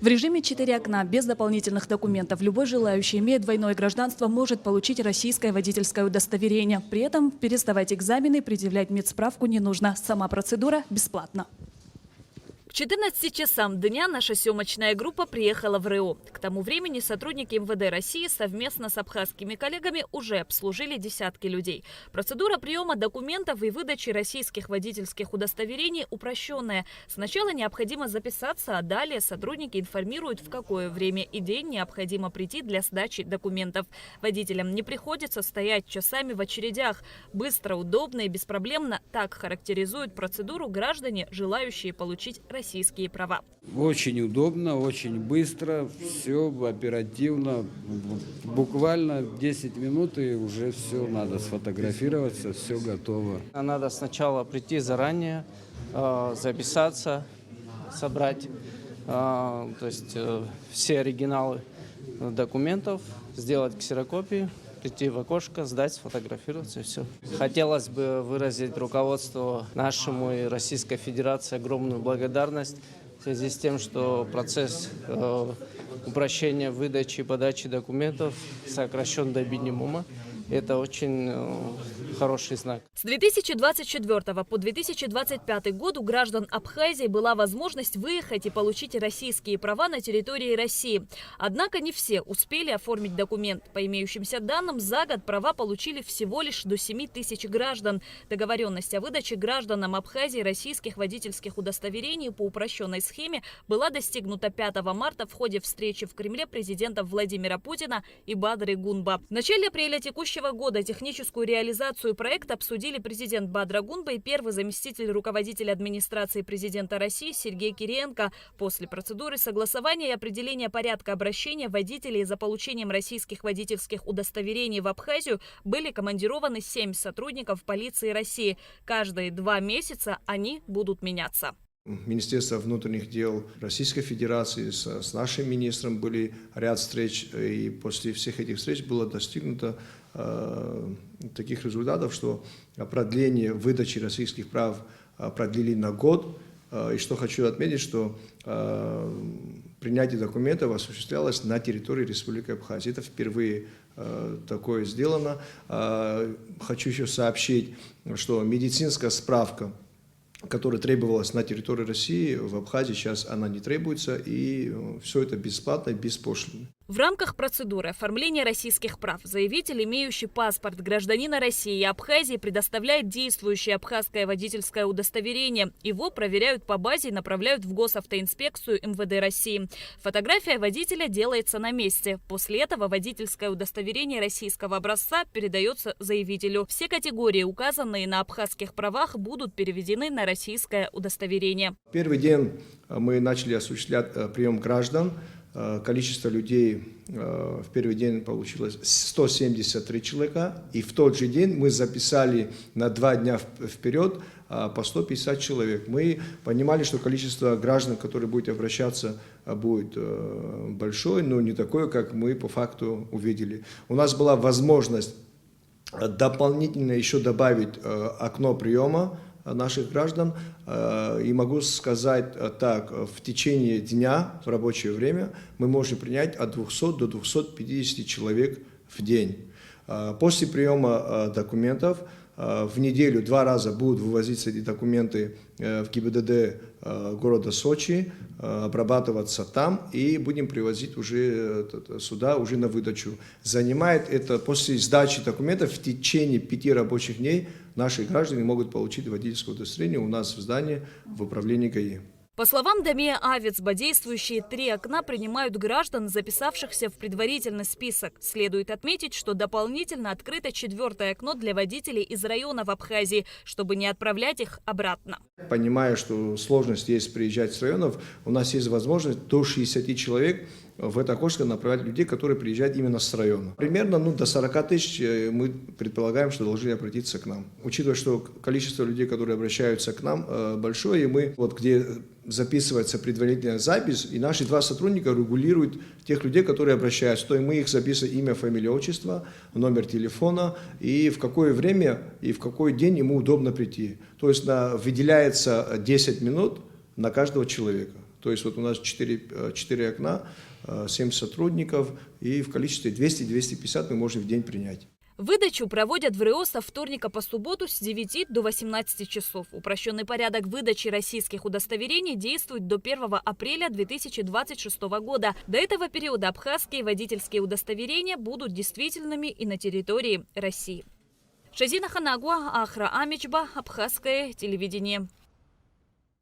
В режиме 4 окна, без дополнительных документов, любой желающий, имея двойное гражданство, может получить российское водительское удостоверение. При этом пересдавать экзамены, предъявлять медсправку не нужно. Сама процедура бесплатна. К 14 часам дня наша съемочная группа приехала в РИО. К тому времени сотрудники МВД России совместно с абхазскими коллегами уже обслужили десятки людей. Процедура приема документов и выдачи российских водительских удостоверений упрощенная. Сначала необходимо записаться, а далее сотрудники информируют, в какое время и день необходимо прийти для сдачи документов. Водителям не приходится стоять часами в очередях. Быстро, удобно и беспроблемно – так характеризуют процедуру граждане, желающие получить российские права. Очень удобно, очень быстро, все оперативно, буквально 10 минут и уже все, надо сфотографироваться, все готово. Надо сначала прийти заранее, записаться, собрать все оригиналы документов, сделать ксерокопии, прийти в окошко, сдать, сфотографироваться и все. Хотелось бы выразить руководству нашему и Российской Федерации огромную благодарность в связи с тем, что процесс упрощения выдачи и подачи документов сокращен до минимума. Это очень хороший знак. С 2024 по 2025 год у граждан Абхазии была возможность выехать и получить российские права на территории России. Однако не все успели оформить документ. По имеющимся данным, за год права получили всего лишь до 7 тысяч граждан. Договоренность о выдаче гражданам Абхазии российских водительских удостоверений по упрощенной схеме была достигнута 5 марта в ходе встречи в Кремле президентов Владимира Путина и Бадры Гунба. В начале апреля текущего года техническую реализацию проекта обсудили президент Бадра Гунба и первый заместитель руководителя администрации президента России Сергей Кириенко. После процедуры согласования и определения порядка обращения водителей за получением российских водительских удостоверений в Абхазию были командированы 7 сотрудников полиции России. Каждые 2 месяца они будут меняться. Министерство внутренних дел Российской Федерации с нашим министром были ряд встреч, и после всех этих встреч было достигнуто таких результатов, что продление выдачи российских прав продлили на год. И что хочу отметить, что принятие документов осуществлялось на территории Республики Абхазия. Это впервые такое сделано. Хочу еще сообщить, что медицинская справка, которая требовалась на территории России, в Абхазии сейчас она не требуется, и все это бесплатно, беспошлино. В рамках процедуры оформления российских прав заявитель, имеющий паспорт гражданина России и Абхазии, предоставляет действующее абхазское водительское удостоверение. Его проверяют по базе и направляют в госавтоинспекцию МВД России. Фотография водителя делается на месте. После этого водительское удостоверение российского образца передается заявителю. Все категории, указанные на абхазских правах, будут переведены на российское удостоверение. Первый день мы начали осуществлять прием граждан. Количество людей в первый день получилось 173 человека. И в тот же день мы записали на 2 дня вперед по 150 человек. Мы понимали, что количество граждан, которые будут обращаться, будет большое, но не такое, как мы по факту увидели. У нас была возможность дополнительно еще добавить окно приема наших граждан, и могу сказать так, в течение дня, в рабочее время, мы можем принять от 200 до 250 человек в день. После приема документов в неделю 2 раза будут вывозиться эти документы в ГИБДД города Сочи, обрабатываться там, и будем привозить уже сюда, уже на выдачу. Занимает это, после сдачи документов, в течение 5 рабочих дней наши граждане могут получить водительское удостоверение у нас в здании в управлении ГАИ. По словам Дамия Авицба, действующие 3 окна принимают граждан, записавшихся в предварительный список. Следует отметить, что дополнительно открыто 4-е окно для водителей из районов Абхазии, чтобы не отправлять их обратно. Понимая, что сложность есть приезжать с районов, у нас есть возможность до 60 человек в это окошко направлять людей, которые приезжают именно с района. Примерно до 40 тысяч мы предполагаем, что должны обратиться к нам. Учитывая, что количество людей, которые обращаются к нам, большое, и мы, где записывается предварительная запись, и наши 2 сотрудника регулируют тех людей, которые обращаются. То есть мы их записываем имя, фамилия, отчество, номер телефона, и в какое время и в какой день ему удобно прийти. То есть выделяется 10 минут на каждого человека. То есть вот у нас 4 окна, 7 сотрудников, и в количестве 200-250 мы можем в день принять. Выдачу проводят в РИО со вторника по субботу с 9 до 18 часов. Упрощенный порядок выдачи российских удостоверений действует до 1 апреля 2026 года. До этого периода абхазские водительские удостоверения будут действительными и на территории России. Шазина Ханагуа, Ахра Амичба, Абхазское телевидение.